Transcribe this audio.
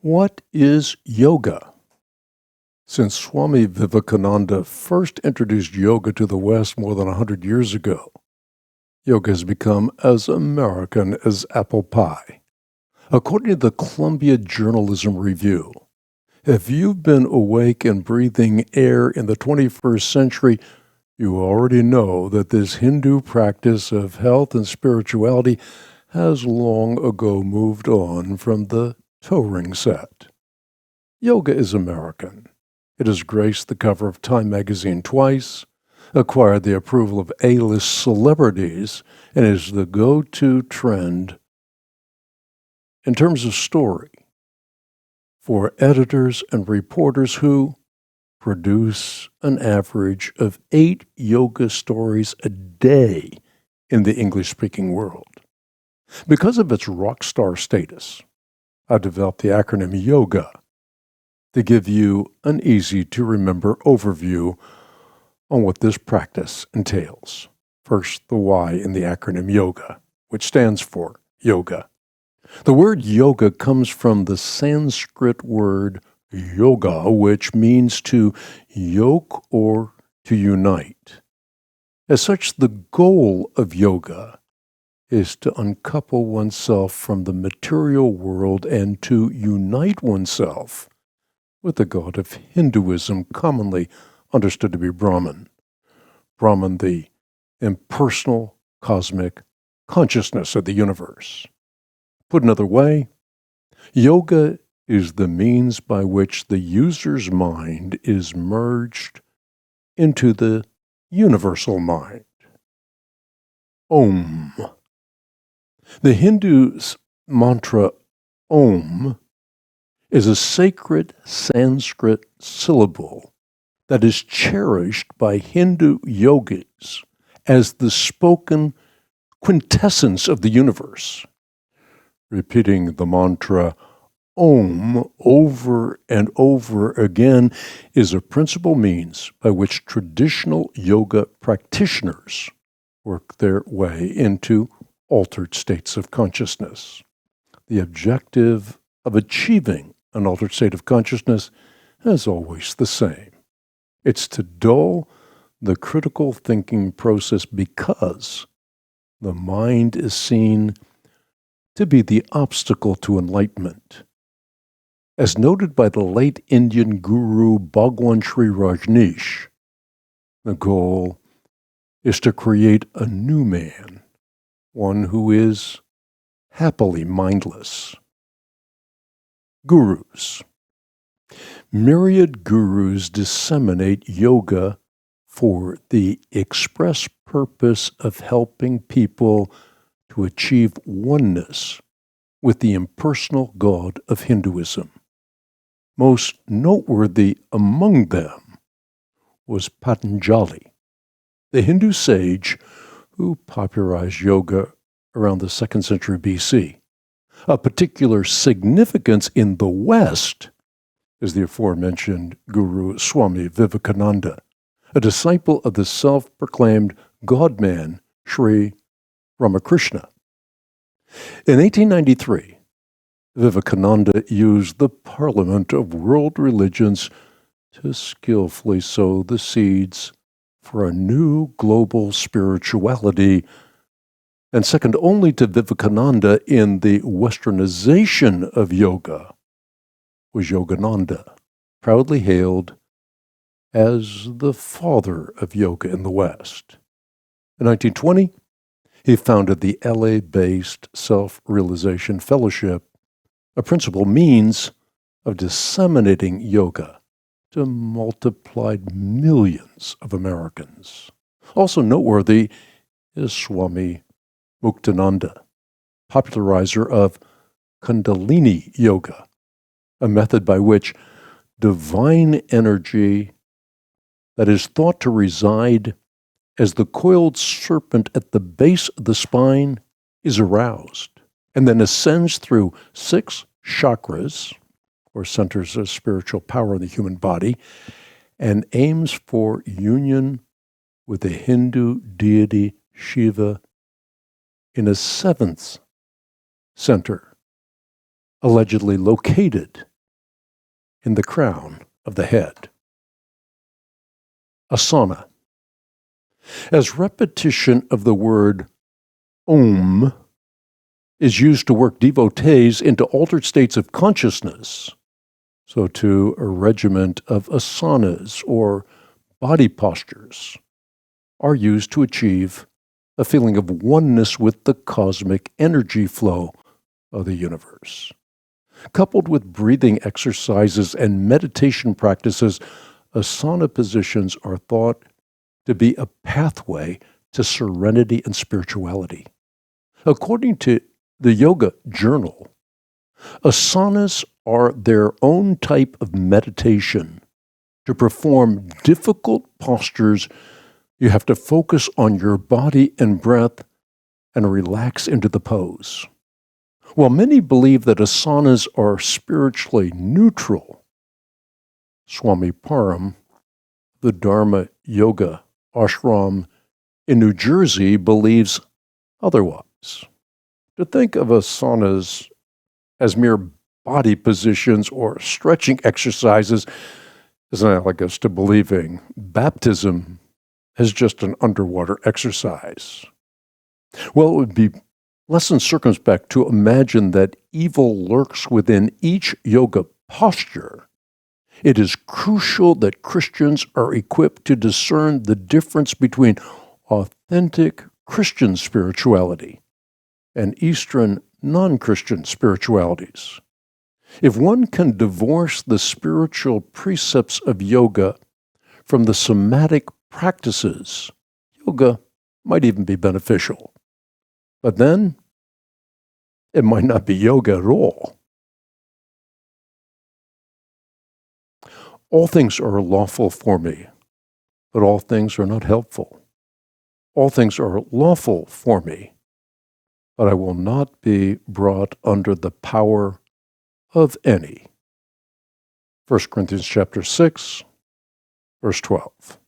What is yoga? Since Swami Vivekananda first introduced yoga to the West more than 100 years ago, yoga has become as American as apple pie. According to the Columbia Journalism Review, if you've been awake and breathing air in the 21st century, you already know that this Hindu practice of health and spirituality has long ago moved on from the toe ring set. Yoga is American. It has graced the cover of Time magazine twice, acquired the approval of A-list celebrities, and is the go-to trend in terms of story for editors and reporters who produce an average of 8 yoga stories a day in the English-speaking world. Because of its rock star status, I developed the acronym YOGA to give you an easy-to-remember overview on what this practice entails. First, the Y in the acronym YOGA, which stands for yoga. The word yoga comes from the Sanskrit word yoga, which means to yoke or to unite. As such, the goal of yoga is to uncouple oneself from the material world and to unite oneself with the god of Hinduism, commonly understood to be Brahman. Brahman, the impersonal cosmic consciousness of the universe. Put another way, yoga is the means by which the user's mind is merged into the universal mind. Om. The Hindu's mantra Om is a sacred Sanskrit syllable that is cherished by Hindu yogis as the spoken quintessence of the universe. Repeating the mantra Om over and over again is a principal means by which traditional yoga practitioners work their way into altered states of consciousness. The objective of achieving an altered state of consciousness is always the same. It's to dull the critical thinking process because the mind is seen to be the obstacle to enlightenment. As noted by the late Indian guru Bhagwan Sri Rajneesh, the goal is to create a new man, one who is happily mindless. Gurus. Myriad gurus disseminate yoga for the express purpose of helping people to achieve oneness with the impersonal god of Hinduism. Most noteworthy among them was Patanjali, the Hindu sage who popularized yoga around the 2nd century BC. Of particular significance in the West is the aforementioned Guru Swami Vivekananda, a disciple of the self-proclaimed God-man Sri Ramakrishna. In 1893, Vivekananda used the Parliament of World Religions to skillfully sow the seeds for a new global spirituality, and second only to Vivekananda in the westernization of yoga was Yogananda, proudly hailed as the father of yoga in the West. In 1920, he founded the LA-based Self-Realization Fellowship, a principal means of disseminating yoga to multiplied millions of Americans. Also noteworthy is Swami Muktananda, popularizer of Kundalini Yoga, a method by which divine energy that is thought to reside as the coiled serpent at the base of the spine is aroused and then ascends through 6 chakras, or centers of spiritual power in the human body, and aims for union with the Hindu deity Shiva in a 7th center, allegedly located in the crown of the head. Asana. As repetition of the word Om is used to work devotees into altered states of consciousness, so too a regiment of asanas, or body postures, are used to achieve a feeling of oneness with the cosmic energy flow of the universe. Coupled with breathing exercises and meditation practices, asana positions are thought to be a pathway to serenity and spirituality. According to the Yoga Journal, asanas are their own type of meditation. To perform difficult postures, you have to focus on your body and breath and relax into the pose. While many believe that asanas are spiritually neutral, Swami Vivekananda, the Dharma Yoga ashram in New Jersey, believes otherwise. To think of asanas as mere body positions or stretching exercises is analogous to believing baptism is just an underwater exercise. Well, it would be less than circumspect to imagine that evil lurks within each yoga posture. It is crucial that Christians are equipped to discern the difference between authentic Christian spirituality and Eastern non-Christian spiritualities. If one can divorce the spiritual precepts of yoga from the somatic practices, yoga might even be beneficial. But then, it might not be yoga at all. All things are lawful for me, but all things are not helpful. All things are lawful for me, but I will not be brought under the power of any. 1 Corinthians chapter 6, verse 12.